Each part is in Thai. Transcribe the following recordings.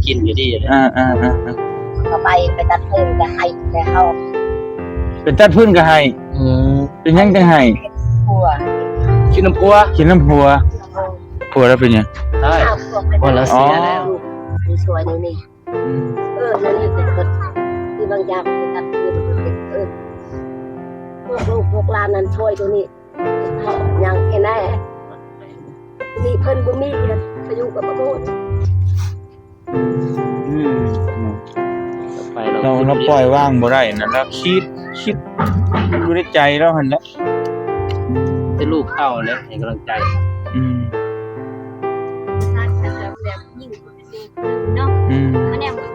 กินอยู่ดีเลยก็ไปตัดพื้นก็ให้แต่เขาเป็นตัดพื้นก็ให้เป็นยังจังให้ผัวกินน้ำพัวผัวแล้วเป็นยังใช่ผัวแล้วเสียแล้วมีสวยนี่นี่เป็นคนที่บางอย่างไปตัดพื้นพวกลูกพวกหลานนั้นช่วยตัวนี้ยังแค่แน่มีเพิ่นบ่มีไปอยู่กับบ่โดนเราปล่อยว่างบ่ได้นะแล้วคิดอยู่ในใจแล้วหั่นแหละเป็นลูกเต้าแล้วให้กำลังใจ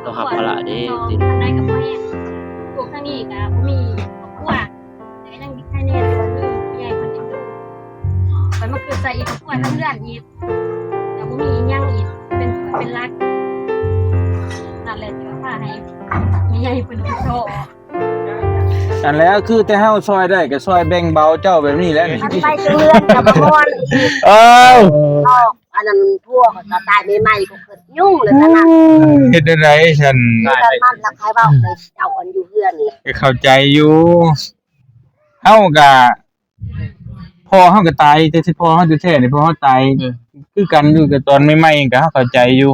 เราหักภาระดิติดทำได้กับพ่อแม่พวกทางนี้ก็มีครอบครัวแต่ยังมีแค่นี้ตัวนี้ใหญ่คนเดียวไปมาเกิดใส่อีกครอบครัวทั้งเรื่องอีกแต่บ่มียังอีกเป็นรักนั่นแหละที่ว่าให้มีใหญ่เป็นโตอันแล้วคือแต่เฮาซอยได้ก็ซอยแบ่งเบาเจ้าแบบนี้แหละนี่ไปเรือนกับบ่อนอันนั้นพวกก็ตายใหม่ๆก็เกิดยุ่งเลยนะเฮ็ดได้ไรฉันมันรักใครเว้าไปเอาอันอยู่เฮือนนี่เข้าใจอยู่เฮาก็พ่อเฮาก็ตายแต่สิพ่อเฮาแท้ๆนี่พ่อเฮาตายคือกันอยู่กับตอนใหม่ๆก็เฮาเข้าใจอยู่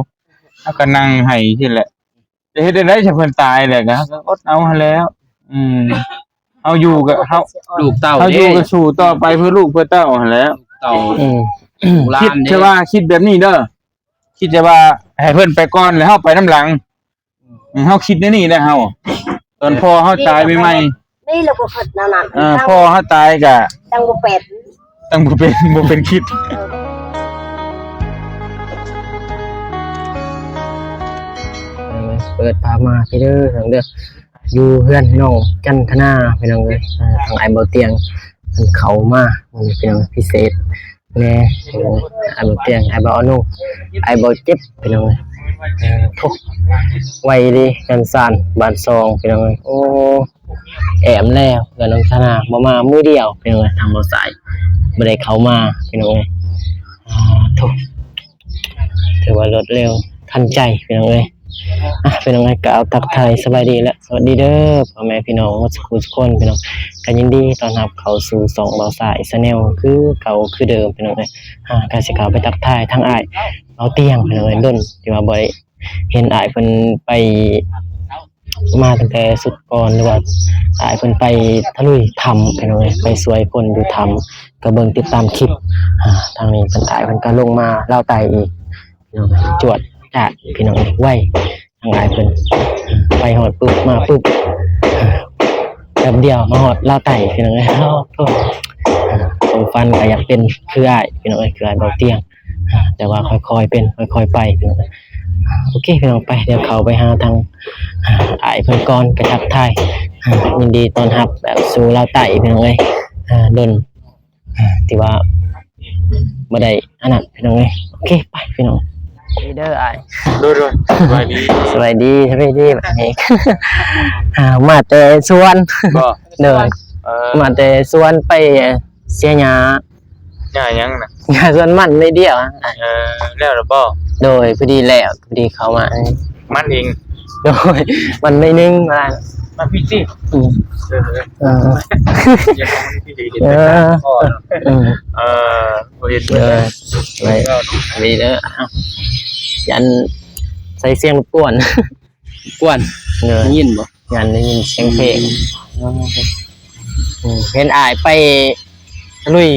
เฮาก็นั่งให้ซี่แหละจะเฮ็ดได้ไรถ้าเพิ่นตายแหละก็อดเอาหั่นแล้วเอาอยู่กับเฮาลูกเต้าเฮาอยู่ก็สู้ต่อไปเพื่อลูกเพื่อเต้าหั่นแหล้วเต้าคิดใช่ว่าคิดแบบนี้เด้อคิดจะว่าให้เพิ่นไปก่อนแล้วเฮาไปน้ำหลังเฮาคิดในนี่ได้เฮาตอนพ่อเฮาตายใหม่ๆนี่เราก็คิดนั่นน่ะพ่อเฮาตายก็ตั้งบ่เป็นคิดเปิดพามาพี่เด้อทางเด้ออยู่เฮือนน้องจันทนาพี่น้องเอ้ยทางไอ้เบาเตียงเพิ่นเข้ามาพี่น้องพิเศษแน่ไอ้เบาเตียงไอ้เบาอนุไอ้เบาเจ็บพี่น้องเอ้ยทุกไว้ดีกันซ่านบ้านซองพี่น้องเอ้ยโอ้แอมแล้วกับน้องชนะบ่มามื้อเดียวพี่น้องเอ้ยทางเบาสายบ่ได้เข้ามาพี่น้องเอ้ยทุกถือว่ารวดเร็วทันใจพี่น้องเอ้ยพี่น้องกล่าวทักทายสบายดีและสวัสดีเด้อพ่อแม่พี่น้องทุกคนพี่น้องกันยินดีต้อนรับเข้าสู่สองเบาสายชาแนลคือเก่าคือเดิมพี่น้องการสิกล่าวไปทักทายทั้งอ้ายเอาเตียงพี่น้องดนที่ว่าบ่ได้เห็นอ้ายเพิ่นไปมาตั้งแต่สุดก่อนหรือว่าอ้ายเพิ่นไปทะลุยถ้ำพี่น้องไปสวยคนอยู่ถ้ำก็เบิ่งติดตามคลิปทางนี้เพิ่นอ้ายเพิ่นก็ลงมาเล่าไตอีกพี่น้องจวดจ้าพี่น้องไว้ทางหลายเพิ่นไปหอดปุ๊บมาปุ๊บแป๊บเดียวมาหอดลาวไต่พี่น้องเอ้ยผมฟันก็อยากเป็นคืออ้ายพี่น้องเอ้ยคืออ้ายเบาเตียงแต่ว่าค่อยๆเป็นค่อยๆไปพี่น้องโอเคพี่น้องไปเดี๋ยวเข้าไปหาทางอ้ายเพิ่นก่อนไปทักทายยินดีต้อนรับแบบสู่ลาวไต่พี่น้องเอ้ยดนที่ว่าบ่ได้อันนั้นพี่น้องเอ้ยโอเคไปพี่น้องเด้ออ้ายด้วยสบายดีแบบนี้มาแต่สวนเดินมาแต่สวนไปเสียหญ้ายังน่ะหญ้าสวนมันไม่เดียวแล้วหรือบ่โดยพอดีแล้วพอดีเข้ามามันเองโดยมันไม่นิ่งมาพี่สิเห็นเลยดีเด้อยันใส่เสียงกวนได้ยินบ่ยันได้ยินเสียงเพลงเห็นอ้ายไปลุย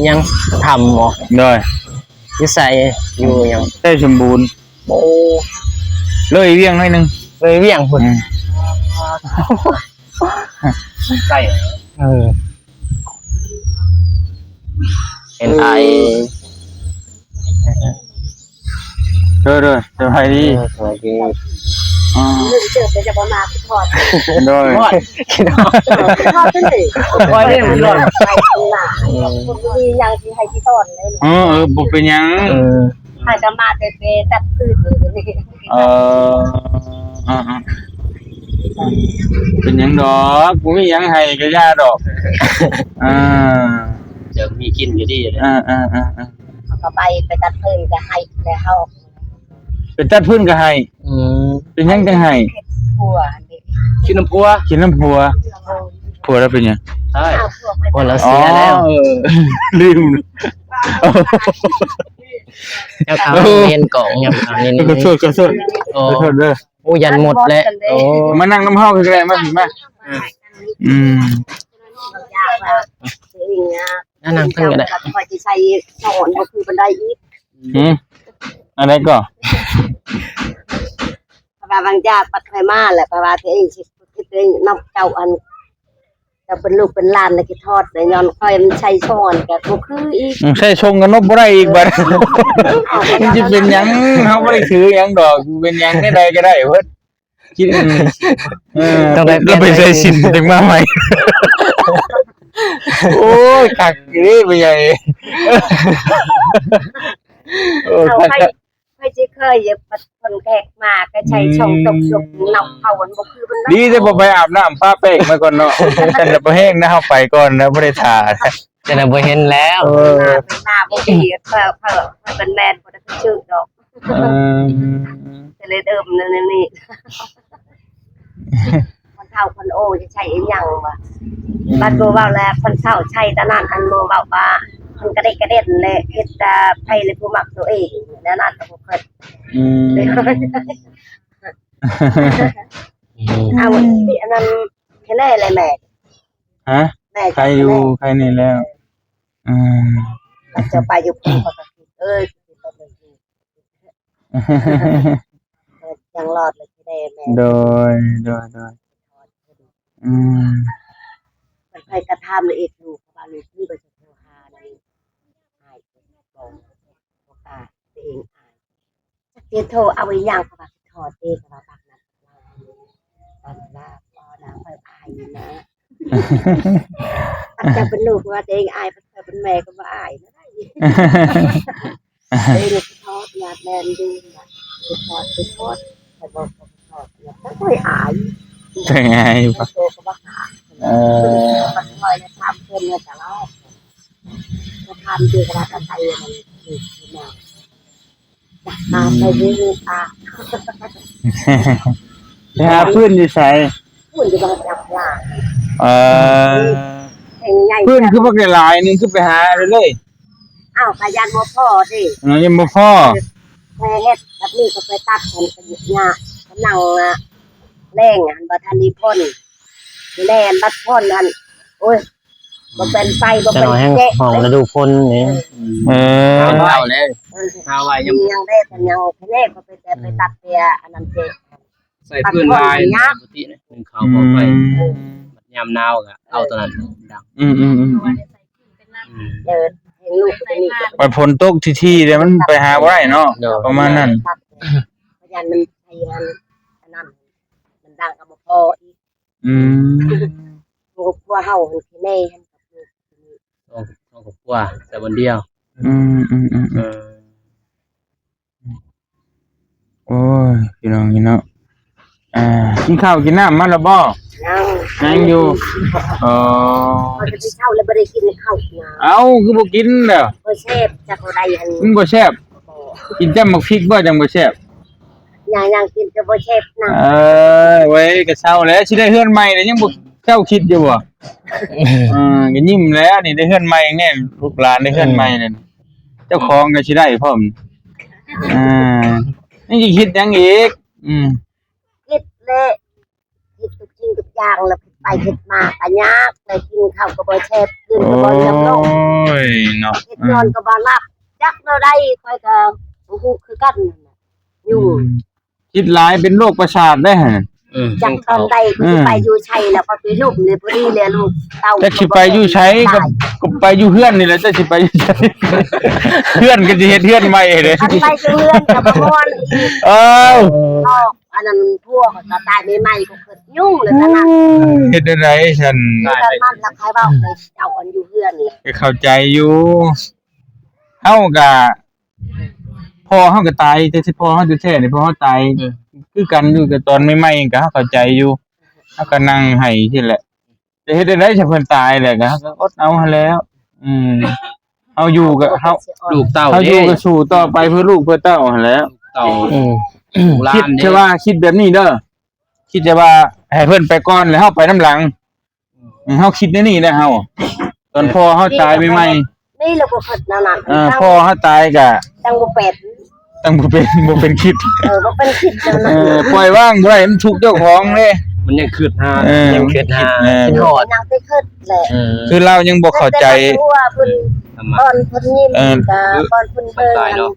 ยังทำหมอเลยอยู่ใส่อยู่ยังได้สมบูรณ์โอ้เลยเวียงหน่อยนึงเลยเวียงพุ่นใส่เห็นอ้ายrồi hay điจะประมาณทอดrồiทอดขึ้นสิcoi đây một lần มียังที่ให้ที่ทอดเลยบุเป็นยังให้จะมาแต่ตัดพืชเลยเป็นยังดอกกูไม่ยังให้ก็ย่าดอกเดี๋ยวมีกินอยู่ดีเลยก็ไปตัดพืชจะให้แต่เขา เป็นตัดพื้นก็ให้ อืม เป็นหยังจังให้ ผัวนี่ กินน้ำพัว กินน้ำผัวแล้วเป็นหยัง ใช่ เอาผัวไป คนเรา อ๋อ เสียแล้ว ลืม เจ้าเขาเรียนกล่องยับเอานี่ ขอโทษ โอ้ ขอโทษเด้อ โอ้ยันหมดแล้วโอ้ มานั่งน้ำเฮาคือไงมาสิมาอืม อยากว่าสิ่งเนี้ย นั่นนั่งขึ้นก็ได้ พอจะใช้สอนก็คือบันไดอีก อะไรก็ เพราะว่าบางญาติปัดไฟมาแหละเพราะว่าที่เองคิดเองนับเจ้าอันจะเป็นลูกเป็นหลานในกิทอดในย้อนคอยมันใช้สอนก็บ่คืออีก ใช่ชงกันนบบ่ได้อีกบัดมันสิเป็นหยังเฮาบ่ได้ถือหยังดอกเป็นหยังได้ก็ได้เพิ่นคิดต้องไปใส่สินถึงมาใหม่โอ้ยคักนี่ไปใหญ่โอ้ เอา คัก ให้จะเคยปัดคนแขกมาก็ใช้ช่องตกยกนับเท่าวันบ่คือมัน ดีแต่บ่ไปอาบน้ำป้าเป้งมาก่อนเนาะแต่ละบ่แห้งนะเฮาไปก่อนนะบ่ได้ท่า จะได้บ่เห็นแล้ว หน้าบ่ดีเพิ่นเป็นแม่นบ่ได้ชื่อดอกจะเลยเดิมนั่นนี่คนเฒ่าคนโอ้จะใช้อีหยังวะบัดบ่เว้าแล้วคนเฒ่าใช้ตะนั้นอันบ่เว้าว่ามันกระเด็นเลยเฮ็ดไผเลยผู้มักตัวเองนั่นน่ะก็บ่เคยเอาที่อันนั้นแค่แน่เลยแม่ ฮะ แม่ ใครอยู่ใครนี่แล้วจะไปอยู่ปกติยังรอดเลยที่ได้แม่ โดยมันเคยกระทำเลยอีกอยู่เพราะว่าลูกที่ไปโทรหาในอายบอกโอกาสตัวเองอายจะเกี่ยวโทรเอาไว้ยังเพราะว่าถอดเองเพราะว่าปากนั้นตอนนั้นพอนะไปอายนะอาจจะเป็นลูกว่าตัวเองอายเป็นแม่ก็ว่าอายนะเองทอดยาแมนดูนะทอดแต่บอกทอดเนี่ยไม่ค่อยอาย เป็นไงปะ โตก็ว่าหามันคอยจะทำเพื่อนเนี่ยแต่ละจะทำดีกระดาษไทยมันดีมากตามไปดูตา ไปหาเพื่อนอยู่ไส พูดจะต้องจับลา เองไง เพื่อนคือพวกหลายนึงคือไปหาเลย อ้าวพยานบ่พ่อดิ ยังบ่พอ แม่เฮ็ดแบบนี้ก็ไปตัดผมกันหยุดงาก็นั่งแรงอันบ่ทันนี้พ่นแล่นบัดพ่นอันโอ้ยบ่เป็นไฟบ่ จะ เป็น น้อยให้ เจ๊ ห้องฤดูฝนนี่ เอาแล้วข้าวไว้ยัง ยังได้แต่ยังแน่ก็ไปแต่ไปตัดเปียอันนั้นเจ๊ ใส่พื้นลายปกตินะนึ่งข้าวพอไปยามหนาวก็เอาตอนนั้นดัง เดินเห็นลูกตัวนี้ ไปฝนตกที่ๆเดี๋ยวมันไปหาบ่ได้เนาะประมาณนั้น พยานมันไทยอันนั้นมันดังกับบ่พออีกงูกลัวเฮามันแน่หั่นกับลูก ต้องกับว่าแต่วันเดียว โอ้ยพี่น้องนี่เนาะกินข้าวกินน้ำมาแล้วบ่ ยังอยู่อ๋อ พอจะไปเช่าแล้วบ่ได้กินข้าวนะ เอ้าคือบ่กินเด้อ บ่เชฟจากบ่ได้หั่น มันบ่แซ่บกินแต่หมกพริกบ่จังบ่แซ่บ ยังกินจะบ่เชฟนะ ไว้ก็เช้าแล้วสิได้เฮือนใหม่แล้วยังบ่เจ้าคิดอยู่บ่ก็ยิ้มแล้วนี่ได้เฮือนใหม่แน่ลูกหลานได้เฮือนใหม่นั่นเจ้าของก็สิได้พร้อมนี่สิคิดหยังอีกคิดเลยคิดทุกสิ่งทุกอย่างแล้วไปคิดมาก็ยากไปกินข้าวก็บ่เชฟกินก็บ่ยำลง โอ้ยเนาะ คิดนอนก็บ่หลับจักเท่าใดค่อยก็บ่ฮู้คือกันอยู่ คิดหลายเป็นโรคประสาทได้ฮะ จังตอนใดก็สิไปอยู่ชัยแล้วพอไปลูกเลยพอดีเลยลูกเต้า จักสิไปอยู่ไสก็ไปอยู่เฮือนนี่แหละจักสิไปอยู่ไสเฮือนก็สิเฮ็ดเฮือนใหม่เด้ อันไปเรือนกับบ่ม่วนอีก อ้าว อันนั้นพวกก็ตายใหม่ๆก็เกิดยุ่งเลยตอนนั้น เฮ็ดได้ไดฉัน ตอนนั้นแล้วใครเว้าไปเจ้าอันอยู่เฮือนนี่ ก็เข้าใจอยู่เฮาก็พ่อเฮาก็ตายแต่สิพ่อเฮาแท้ๆนี่พ่อเฮาตายคือกันอยู่กับตอนใหม่ๆก็เฮาเข้าใจอยู่เฮาก็นั่งให้ที่แหละจะเฮ็ดได้ไดถ้าเพิ่นตายแหละก็อดเอาหั่นแล้วเฮาอยู่กับเฮา ลูกเต้า เฮาอ เด้ ยู่ก็สู้ต่อไปเพื่อลูกเพื่อเต้าหั่นแหล้ว เ เก่า อืม คิดใช่ว่าคิดแบบนี้เด้อคิดจะว่าให้เพิ่นไปก่อนแล้วเฮาไปน้ำหลังเฮาคิดในนี่นะเฮาตอนพ่อเฮาตายใหม่ นี่เราก็คิดนั่นน่ะ ๆพ่อเฮาตายก็ จังบ่เป็ด ตั้งบ่เป็นคิด บ่เป็นคิดนั่นน่ะ ปล่อยว่างบ่ได้มันทุกข์เจ้าของเด้ มันยังคืดหา ยังคิดหาคิดฮอด ยังได้คิดแหละ คือเรายังบ่เข้าใจ ว่าเพิ่น ธรรมะ ตอนเพิ่นยิ้มก็ตอนเพิ่นเบิ่ง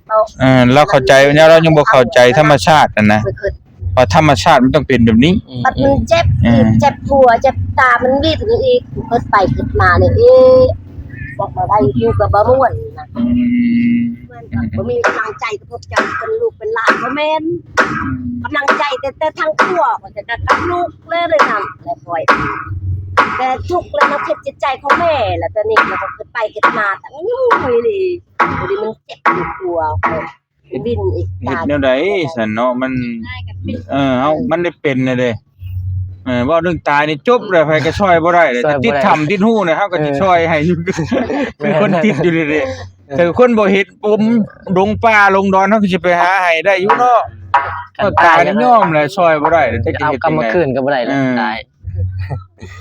เอา เราเข้าใจเนี่ยเรายังบ่เข้าใจธรรมชาตินั่นนะ ไปคิด เพราะธรรมชาติมันต้องเป็นแบบนี้ บัดมันเจ็บอีกเจ็บหัวเจ็บตามันวิ่งอีกคิดไปคิดมาเนี่ยบอกมาได้อยู่กับบ่ม่วนนะเพิ่นก็บ่มีกำลังใจกับพวกเจ้าเป็นลูกเป็นหลานบ่แม่นกำลังใจแต่ทั้งตัวก็จะกับลูกเลยนำแล้วปล่อยแต่ทุกข์แล้วมาคิดจิตใจของแม่แล้วตอนนี้เราก็คิดไปคิดมาแต่มันยุ่งเลยดิพอดีมันเจ็บอยู่ตัวบินอีก เฮ็ดแนวใดซั่นเนาะมัน ได้กับเป็น เฮามันได้เป็นน่ะเด้เว้าเรื่องตายนี่จบแล้วไผก็ช่วยบ่ได้เลยแต่ติดถ้ำติดหูเนี่ยเฮาก็สิช่วยให้อยู่คือคนติดอยู่เด้ๆแต่คนบ่เฮ็ดผมลงป่าลงดอนเฮาก็สิไปหาให้ได้อยู่เนาะก็ตายนี่ยอมเลยช่วยบ่ได้แต่ เอากรรมคืนก็บ่ได้แล้วตาย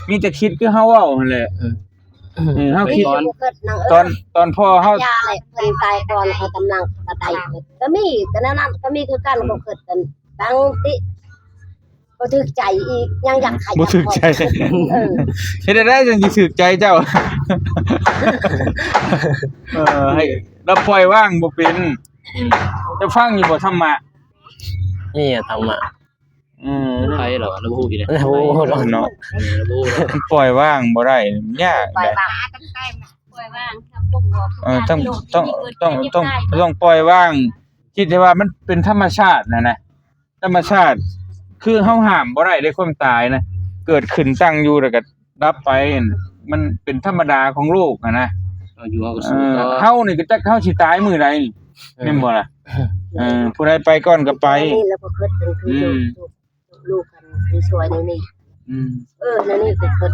มีแต่คิดคือเฮาเว้านั่นแหละเฮาคิดตอนพ่อเฮาย าเลยเพิ่นตายก่อนเขากำลังกระไดก็มีแต่นั้นก็มีคือกันบ่เกิดกันบางติบ่ถึกใจอีกยังอยากให้ บ่ถึกใจเฮ็ดได้จังสิถึกใจเจ้าให้เราปล่อยวางบ่เป็นจะฟังอยู่บ่ธรรมะ นี่ธรรมะ ใครเหรอระบุอีกเลย โอ้โห เนาะ ระบุ มันปล่อยวางบ่ได้ยาก ปล่อย ได้ บ้าง กันใกล้มาปล่อยว่างทำปุ่มบอก ต้องปล่อยวางคิดได้ว่ามันเป็นธรรมชาตินะธรรมชาติคือเฮาห้ามบ่ได้ในความตายนะเกิดขึ้นตั้งอยู่แล้วก็ดับไปมันเป็นธรรมดาของโลกนะ อยู่เอาก็สู้ต่อ เฮานี่ก็จักเฮาสิตายมื้อใดนี่แม่นบ่ล่ะผู้ใดไปก่อนก็ไป นี่แล้วบ่เกิดเป็นคือลูกกันคือสวยในนี่ในนี่เป็นคน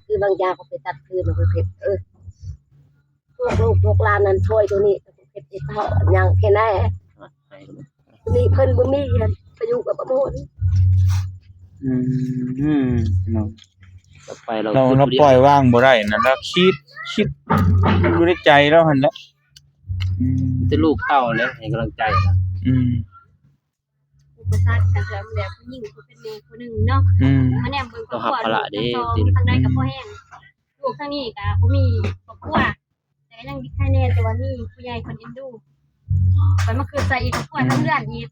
คือบางอย่างเขาไปตัดคืนมันเผ็ดพวกลูกพวกหลานนั้นช่วยตัวนี้เผ็ดอีกเท่ายังแค่ไหนนี่เพิ่นบ่มีไปอยู่กับบ่หมด เนาะ ไปเรา เราปล่อยวางบ่ได้นะแล้วคิดมันอยู่ในใจเราหั่นแหละ จะลูกเต้าแล้วให้กำลังใจนะ อุปสรรคการเสริมแล้วผู้หญิงผู้เป็นแม่ผู้หนึ่งเนาะมาแนมเบิ่งครอบครัวทางใดกับพ่อแห้งลูกทางนี้ก็บ่มีครอบครัวแต่ยังดีแค่แน่แต่ว่านี่ผู้ใหญ่คนเอ็นดูไปมาคือใจอีกครอบครัวทั้งเรือนอีก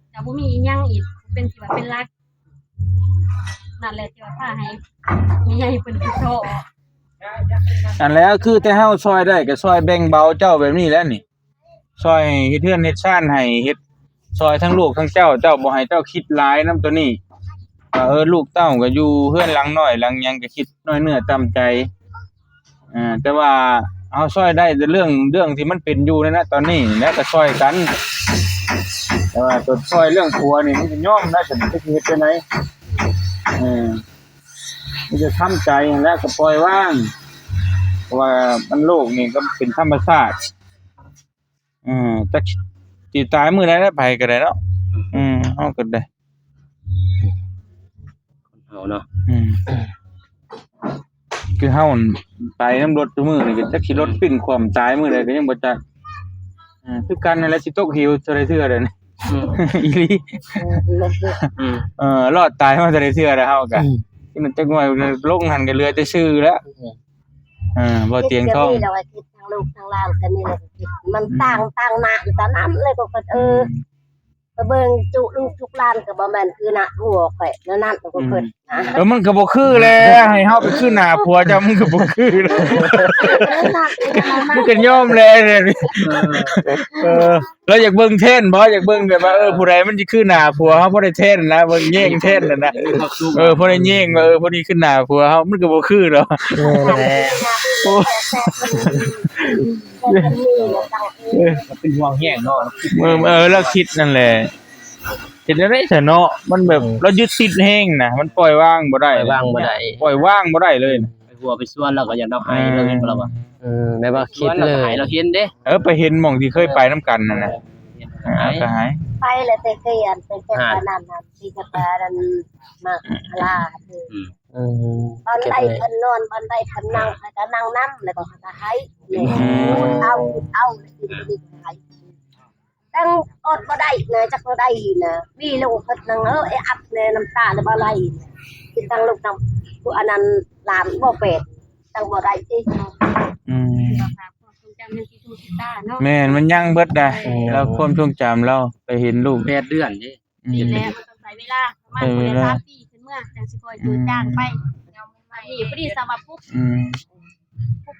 แต่บ่มีอีหยังอีกเป็นที่ว่าเป็นรักนั่นแหละที่ว่าพาให้ใหญ่ๆเพิ่นสิโต อันแล้วคือแต่เฮาซอยได้ก็ซอยแบ่งเบาเจ้าแบบนี้แหล้วนี่ซอยเฮ็ดเฮือนเฮ็ดซ่านให้เฮ็ดซอยทั้งลูกทั้งเจ้าบ่ให้เจ้าคิดหลายนำตัวนี้ลูกเต้าก็อยู่เฮือนหลังน้อยหลังหยังก็คิดน้อยเนื้อต่ำใจแต่ว่าเฮาซอยได้แต่เรื่องที่มันเป็นอยู่นั่นนะตอนนี้แล้วก็ซอยกันแต่ว่าตัวซอยเรื่องผัวนี่มันจะยอมได้แต่มันจะเฮ็ดจังได๋มันจะทำใจแล้วก็ปล่อยว่างเพราะว่ามันโลกนี่ก็เป็นธรรมชาติจักสิตายมื้อใดแล้วไปก็ได้เนาะเฮาก็ได้ เอาเนาะ คือเฮาตายน้ำรถซุมื้อนี่ก็จักสิรถปิ้นความตายมื้อใดก็ยังบ่จักคือกันนั่นแหละสิตกเหวเท่าใดเทื่อเด้อนี่อีหลีรอดตายมาเท่าใดเทื่อแล้วเฮาก็มันจักว่าลงหันก็เหลือแต่ชื่อแล้วบ่เตียงทอง เราคิดทางลูกทางหลานกันนี่แหละมันต่างหน้าตานั้นเลยก็ไปเบิ่งจุลูกทุกหลานก็บ่แม่นคือหน้าหัวข่อยนั่นก็เพิ่นนะ มันก็บ่คือแล้วให้เฮาไปคือหน้าผัวเจ้ามันก็บ่คือแล้วมันก็ยอมแล้วเนี่ยแล้วอยากเบิ่งเท่นบ่อยากเบิ่งแบบว่าผู้ใดมันสิคือหน้าผัวเฮาบ่ได้เท่นนะเบิ่งแย่งเท่นนั่นน่ะบ่ได้แย่งว่าผู้นี้คือหน้าผัวเฮามันก็บ่คือดอกเป็นห่วงแห้งเนาะ แล้วคิดนั่นแหละเฮ็ดได้ซะเนาะมันแบบเรายึดติดแฮงน่ะมันปล่อยวางบ่ได้ ปล่อยวางบ่ได้ ปล่อยวางบ่ได้เลย ไปหัวไปส่วนแล้วก็อยากเอาให้เราเห็นบ่ล่ะว่า แบบว่าคิดเลย ให้เราเห็นเด้ ไปเห็นหม่องที่เคยไปนํกันนั่นน่ะ ก็หาย ไปเลยแต่เกียนเป็นแค่ปานนั้นน่ะที่จะปาดันมาพลาคือ อืม ตอน เก็บ ใด ไว้ เพิ่นนอนตอนใดเพิ่นนั่งก็นั่งนำแล้วก็ให้เอาเลยสิให้ตั้งอดบ่ได้นะจักบ่ได้นะมีลูกเพิ่นนั่งไอ้อัดแน่น้ำตาแล้วบ่ไหลกินตั้งลูกนำผู้อันนั้นหลานบ่เป็ดตั้งบ่ได้ติ อืม เราฝากความทรงจำยังคิดถึงคิดตาเนาะ แม่นมันยังเบิดได้เราความทรงจำเราไปเห็นลูก 8 เดือนเด้ อืม แล้วมันต้องใช้เวลาประมาณคนละ3 ปีขึ้นเมื่อจังสิคอยจูดจ้างไปนี่พอดีสมาปุ๊บ อืม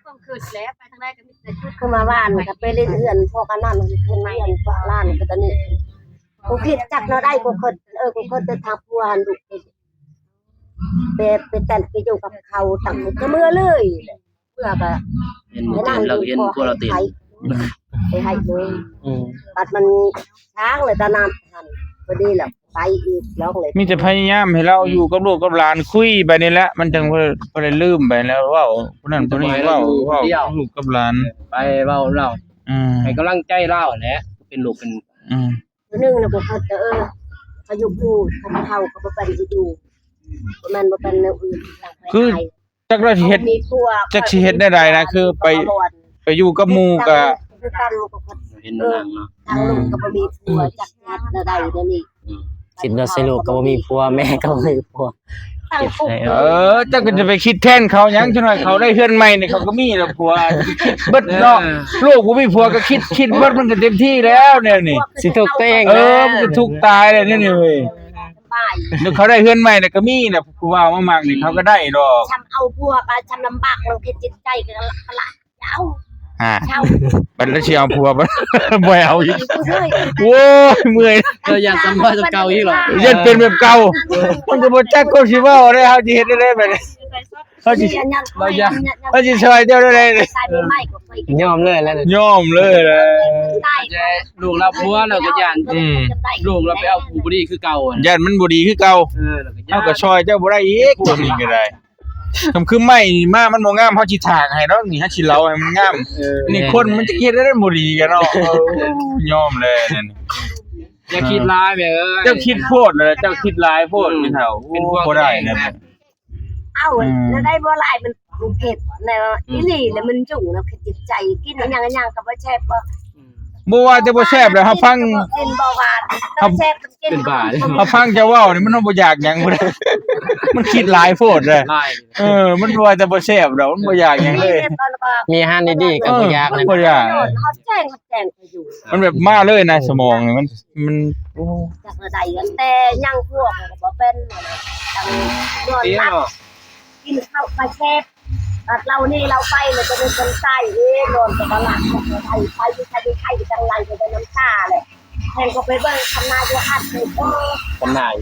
ก็คือแล้วไปทางใดก็มีแต่จุด คือมาบ้านก็ไปเล่นเฮือนพวกอันนั้นเพิ่นเฮือนพวกร้านก็ตอนนี้กูคิดจักเราได้กูคนกูคนจะทำพัวหันลูกไปแต่งไปอยู่กับเขาตั้งแต่เมื่อเลยเพื่อก็ เห็นหมู่เต็มเราเห็นพวกเราเต็ม ไปให้เลย อืม บัดมันช้างเลยตะนำหันพอดีแหละไปอีกร้องเลย มีแต่พยายามให้เราอยู่กับลูกกับหลานคุยไปนี่แหละมันจังบ่ได้ลืมไปแล้วเว้าผู้นั้นผู้นี้เว้ากับลูกกับหลาน ไปเว้าเรา อืม ให้กำลังใจเราแหละเป็นลูกเป็น อืม นึงนะกูเขาเขาอยู่พูดเขาเฒ่าเขาบ่เป็นสิอยู่มันบ่เป็นแนวอื่น คือจักเราสิเฮ็ด มีพัว จักสิเฮ็ดได้ใดนะคือไปอยู่กับหมู่ก็ คือกันก็ เห็นนางเนาะ ทางลูกก็บ่มีผัวจักเฮ็ดได้เดี๋ยวนี้ สิเราสิลูกก็บ่มีผัวแม่ก็บ่มีผัว ตั้งปุ๊บ เจ้าก็จะไปคิดแทนเขาหยังจังหน่อยเขาได้เฮือนใหม่นี่เขาก็มีแล้วผัวคิดเบิดเนาะลูกบ่มีผัวก็คิดเบิดมันก็เต็มที่แล้วเนี่ยนี่ สิถูกตัวเอง มันก็ทุกข์ตายเลยนี่เว้ย ป้าย เดี๋ยวเขาได้เฮือนใหม่น่ะก็มีน่ะผู้ว่ามากๆนี่เขาก็ได้ดอก ชำเอาพัวไปชำลำบากเราคิดจิตใจกันละเอา อ่า เช่า บัดแล้วสิเอาผัวบ่ บ่เอาอีก เฮ้ย โว้ยเมื่อย อยากสัมภาษณ์เก่าอีกเหรอ ยันเป็นแบบเก่ามันก็บ่จักก็สิเว้าได้เฮาสิเฮ็ดได้แบบนี้เฮาสิ เขาสิช่วยเจ้าได้เลย ใส่ไม่ก็ไป ยอมเลยแล้ว ยอมเลยนะ ได้ ลูกเราผัวเราก็ย่านลูกเราไปเอาผู้บ่ดีคือเก่าอะ ยันมันบ่ดีคือเก่า แล้วก็ย่า เฮาน ก็ช่วยเจ้าบ่ได้อีกตัวนี้ก็ได้คำคือไม้นี่มามันบ่งามเฮาสิถากให้ดอกนี่เฮาสิเล้าให้มันงามนี่คนมันจะเฮ็ดได้บ่ดีกันเนาะยอมเลยนั่น อย่าคิดร้ายแม่เอ้ย เจ้าคิดโพดเลยเจ้าคิดหลายโพดพี่เฒ่า เป็นพวก บ่ได้นะ เอาแล้วได้บ่ลายมันเผ็ดในอีหลีแล้วมันจุ่งแล้วคือจิตใจกินอย่างกับว่าแซ่บบ่ บ่ว่าแต่บ่แซ่บเลยเฮาฟัง กินบ่หวานต้องแซ่บกิน เฮาฟังเจ้าเว้านี่มันบ่อยากหยังบ่ได้มันคิดหลายโพดเลย ร้าย มันว่าแต่บ่แซ่บดอกมันบ่อยากหยังเลย มีอาหารดีๆก็บ่อยาก มั นะ นบ่อยาก เขาแจ้งไปอยู่ มันแบบมาเลยนะสมองนี่มันโอ้ จากระดับแต่ยังพวกบ่เป็นจังนอน เตี้ย พัก เนาะ กินข้าวไปแซ่บเรานี่เราไปเลยจะเป็นคนใต้นอนกับหลังไทยไปที่ไทยจังไรจะเป็นน้ำตาเลยแทนก็ไปเบิ่งทำนายอยู่อัดเลย จำหน่าย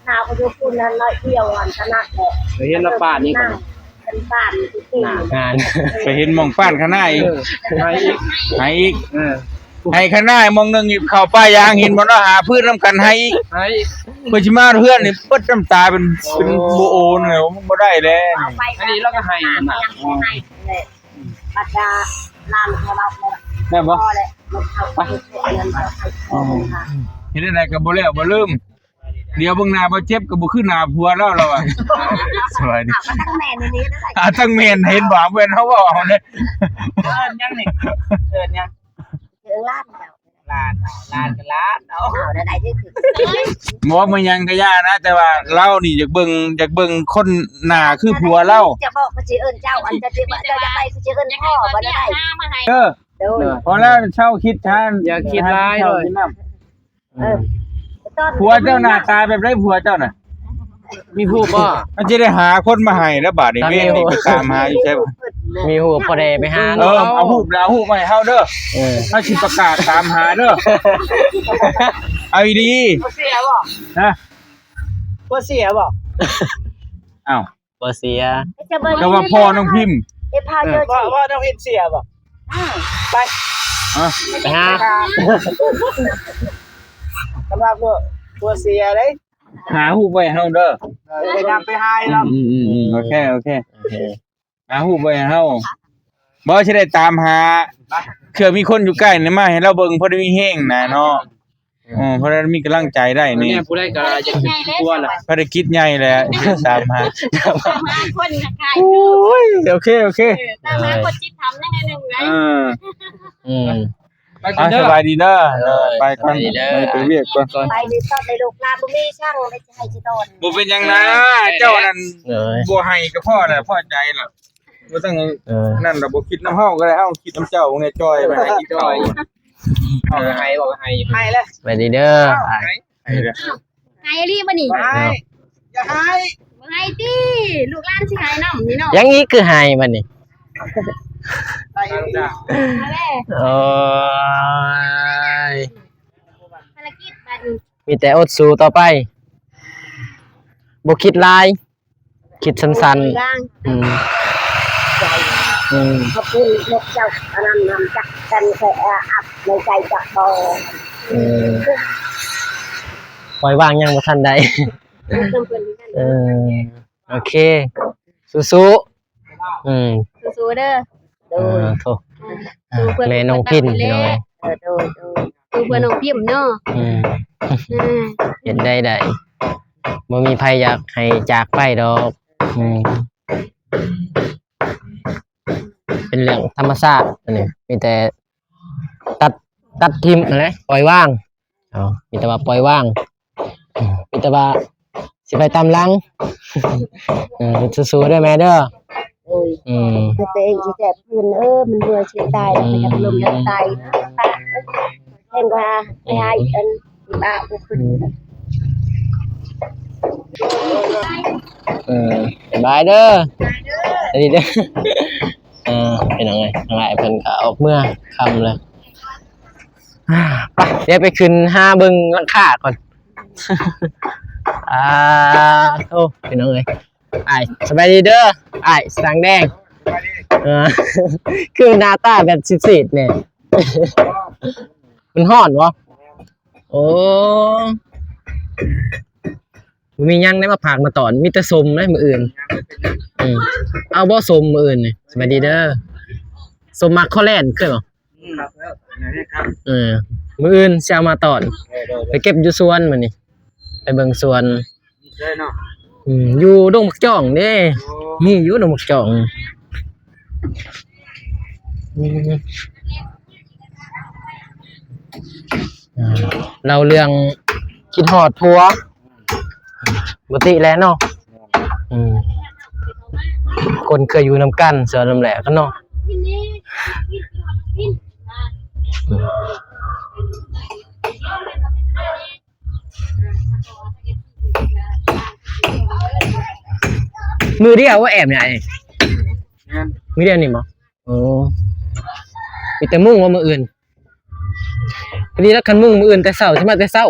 นาก็จะพูดนั้นน้อยเดียวอันขนาดแหละ เคยเห็นละป่านนี่ก่อน เป็นบ้านที่ตี งาน ไปเห็นหมองป้านข้างหน้าอีก ให้อีก ให้อีก เออ ให้ข้างหน้ามองหนึงอีกเข้าป้ายางเห็นบ่เนาะหาพืชนํกันให้อีก ให้อีก เพิ่นสิมาเพื่อนนี่เปิดน้ำตาเป็นบ่โอนเลยมันบ่ได้แล้ว เอาไป อันนี้เราก็ให้ ยั นะ งให้เลยปัจจาลานของเราเลย แม่บ่ พอเลยเอาไปเงินเอาไปค่ะ เฮ็ดได้ก็บ่แล้วบ่ลืมเดี๋ยวเบิ่งหน้าบ่เจ็บก็บ่คือหน้าผัวแล้วเราอ่ะสวัสดี ถามว่าตั้งแม่ในนี้ได้ ตั้งแม่นเห็นบ่เว้นเฮาเว้าเอาเด้ ยังนี่เกิดยัง เรื่องล้านเดียว ล้านก็ล้านเอา เอาได้ที่คือ บ่ว่ามันยังก็ย่านะ แต่ว่าเรานี่อยากเบิ่งคนหน้าคือผัวเรา จะบอกพระเจ้าเจ้าอันจะที่ว่าจะไปพระเจ้าพ่อบ่ได้ หน้ามาให้ เออ เดี๋ยว พอแล้วเช่าคิดทาน อย่าคิดร้ายเลย ผัวเจ้าหน้าตาแบบไรผัวเจ้าน่ะ มีผู้บ่ มันจะได้หาคนมาให้แล้วบาดนี้เว้นนี่ก็ตามหาอยู่ใช่ป่ะ มีหัวพอได้ไปหา เอาหูปมาให้เฮาเด้อเฮาสิประกาศตามหาเด้อเอาดี เสียบ่ ฮะ บ่เสียบ่ อ้าว บ่เสีย ก็ว่าพ่อน้องพิมพ์ ไอ้พาเยอะ บ่ต้องเฮ็ดเสียบ่ ไปหา สำหรับบ่เสียเด้ หาหูปไว้เฮาเด้อ ไปนำไปหายแล้ว โอเคหาหูปไว้เฮาบ่สิได้ตามหา เผื่อมีคนอยู่ใกล้นี่มาให้เราเบิ่งพอได้มีแห้งนะเนาะเพราะได้มีกำลังใจได้นี่ เนี่ยผู้ใดก็อยากเป็นกลัวล่ะ ภารกิจใหญ่แหละตามหา คนขาย โอ้ยโอเคโอเค ตามหาคนจิตทำยังไงหนึ่งไง อืม สบายดีเด้อไปก่อนไปเวียกก่อน ไปนี่ตอนในโรงงานบ่มีช่างไม่ใช่ให้สิตอน บ่เป็นหยังนะเจ้านั่น เลย บ่ให้ก็พอแหละพอใจล่ะบ่ต้อง นั่นล่ะบ่คิดน้ำเฮาก็ได้เฮาคิดน้ำเจ้าเนี่ยจอยไปให้กินข้าว เอาให้บอกให้ ให้แล้ว ไปดีเด้อ ให้เด้อ ไงรีบมาหนิ อย่าให้ ไงตี้ลูกหลานสิหายน้ำนี่เนาะ ยังนี้คือไฮมันนี่ ไป มาแล้ว โอ้ย ภารกิจบัด มีแต่อดสู้ต่อไปบ่คิดหลายคิดสั้นๆอืมอืม ขอบคุณพวกเจ้าอันนั้นนำจักกันใส่อับในใจจักบ่ อืมปล่อยวางยังบ่ทันใด จำเป็นกัน เออโอเคสู้ๆอืม สู้ๆเด้อ โดย โทษแม่น้องพินพี่น้อย โดย สู้เพื่อนน้องพิมพ์เนาะ อืม อืม เห็นได้บ่มีไผอยากให้จากไปดอกอืมเป็นเรื่องธรรมชาติอันนี้มีแต่ตัดทิ่มนั่นแหละปล่อยวางมีแต่ว่าปล่อยวางมีแต่ว่าสิไปตามหลังสู้ๆเด้อแม่เด้อ โอ้ย อืม ตัวเองสิแต่เพิ่นมันเบื่อสิตายแล้วมันจะลมจะตายเห็นว่าไอ้อันบ้าบ่ขึ้น บ๊ายบายเด้อสวัสดีเด้อเป็นยังไงยังไงเพิ่นก็ออกเมื่อคำเลยไปเดี๋ยวไปขึ้นห้าเบิ่งหลังคาก่อนโอ้เป็นยังไงอ้ายสบายดีเด้ออ้ายสังแดงคือหน้าตาแบบสิดๆเนี่ยมันฮ้อนวะโอ้มียังได้มาผากมาตอนมีแต่สมได้มื้ออื่นเอาบ่สมมื้ออื่นนี่สวัสดีเด้อสมมักคอแลนด์คือบ่ ครับแล้วนี่ครับ มื้ออื่นสิเอามาตอนไปเก็บอยู่สวนมื้อนี้ไปเบิ่งสวน ได้เนาะ อยู่ดงมักจ่องเด้มีอยู่ดงมักจ่องเราเรื่องคิดฮอดผัวปกติแล้วเนาะคนเคยอยู่นำกันเสือนำแหละกันเนาะมือเดียวว่าแอบเนี่ยมือเดียวนี่มั้งโอ้มีแต่มุ่งว่ามืออื่นพอดีแล้วคันมุ่งมืออื่นแต่เช้าใช่ไหมแต่เช้า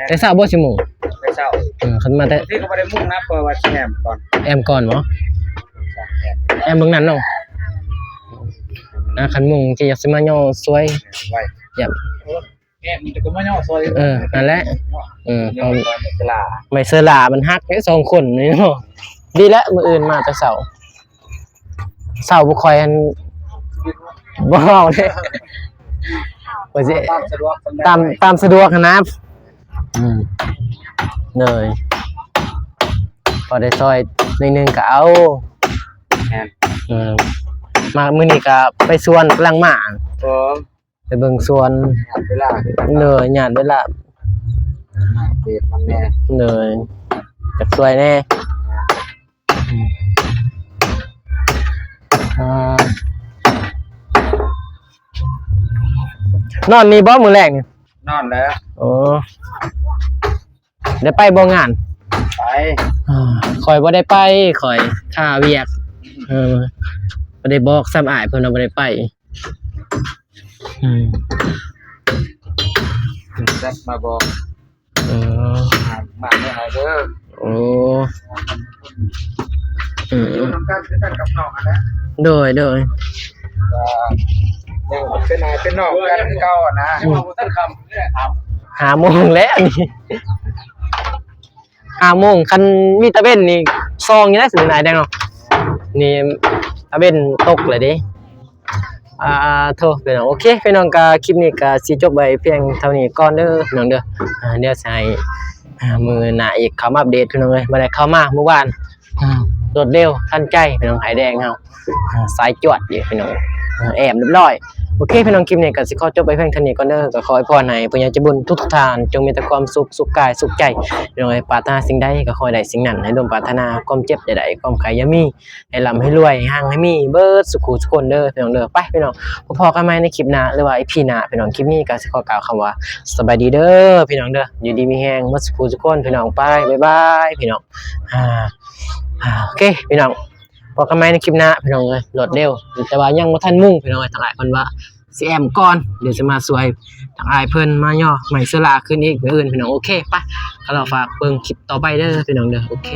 แต่เช้าบ่ชั่วโมง ไปเช้า คันมาแต่ ที่เขาบ่ได้มุ่งนะเปิดว่าแชมก่อน แอมก่อนบ่แอมเบิ่งนั้นเนาะคันมุ่งที่อยากสิมาย่อสวย ไว้ อย่า แอบมันก็มาย่อซอย นั่นแหละย่อซอยตลาด ไม่เสื้อลามันฮักแค่2คนนี่เนาะดีแล้วมื้ออื่นมาแต่เช้าบ่ค่อยอันบ่เว้าเด้ว่าสิ ตามสะดวก ตามสะดวกนะเลยพอได้ซอยนิดนึงก็เอามามื้อนี้ก็ไปสวนกำลังมาไปเบิ่งสวน เวลา เลยญาติเวลา เด็ดมันแน่ เลยจักสวยแน่นอนนี่บ่มื้อแรกนี่ นอนแล้ว โอ้ได้ไปบ่งาน ไป ข่อยบ่ได้ไปข่อยค่าเวียกบ่ได้บอกซ้ำอ้ายเพิ่นว่าบ่ได้ไปจัดมาบอกมาไม่หายเด้อ โอ้ อยู่นำกันคือกันกับน้องอันนั้น โดย ยังเป็นนายเป็นน้องกันเก่าอ่ะนะท่านคำนี่แหละครับ 5 โมงแล้วนี่5 โมงคันมีตะเว้นนี่ซองอยู่ได้สินายแดงเนาะนี่ตะเว้นตกเลยเด้ โทษพี่น้องโอเคพี่น้องก็คลิปนี้ก็สิจบไว้เพียงเท่านี้ก่อนเด้อพี่น้องเด้อเดี๋ยวสิให้มื้อหน้าอีกเข้ามาอัปเดตพี่น้องเอ้ยบ่ได้เข้ามาเมื่อวานรวดเร็วทันใจพี่น้องหายแดงเฮาสายจวดอยู่พี่น้องแอบเรียบร้อยโอเคพี่น้องคลิปนี้ก็สิขอจบไปเพียงเท่านี้ก่อนเด้อก็ขอให้พรให้ผู้ใหญ่ใจบุญทุกท่านจงมีแต่ความสุขสุขกายสุขใจพี่น้องเอ้ยปรารถนาสิ่งใดก็ขอให้ได้สิ่งนั้นให้ดมปรารถนาความเจ็บใดๆความไข้อย่ามีให้ร่ำให้รวยให้ห่างให้มีเบิดสุขทุกคนเด้อพี่น้องเด้อไปพี่น้องพอกันใหม่ในคลิปหน้าหรือว่า EP หน้าพี่น้องคลิปนี้ก็สิขอกล่าวคำว่าสบายดีเด้อพี่น้องเด้ออยู่ดีมีแฮงหมดสุขทุกคนพี่น้องไปบ๊ายบายพี่น้องโอเคพี่น้องพอกันใหม่ในคลิปหน้าพี่น้องเอ้ยรวดเร็วแต่ว่ายังบ่ทันมุ่งพี่น้องเอ้ยทั้งหลายเพิ่นว่าสิแอมก่อนเดี๋ยวจะมาสวยทางอายเพิ่นมาย่อใหม่เสื้อลาขึ้นอีกมื้ออื่นพี่น้องโอเคไปก็เราฝากเบิ่งคลิปต่อไปเด้อพี่น้องเด้อโอเค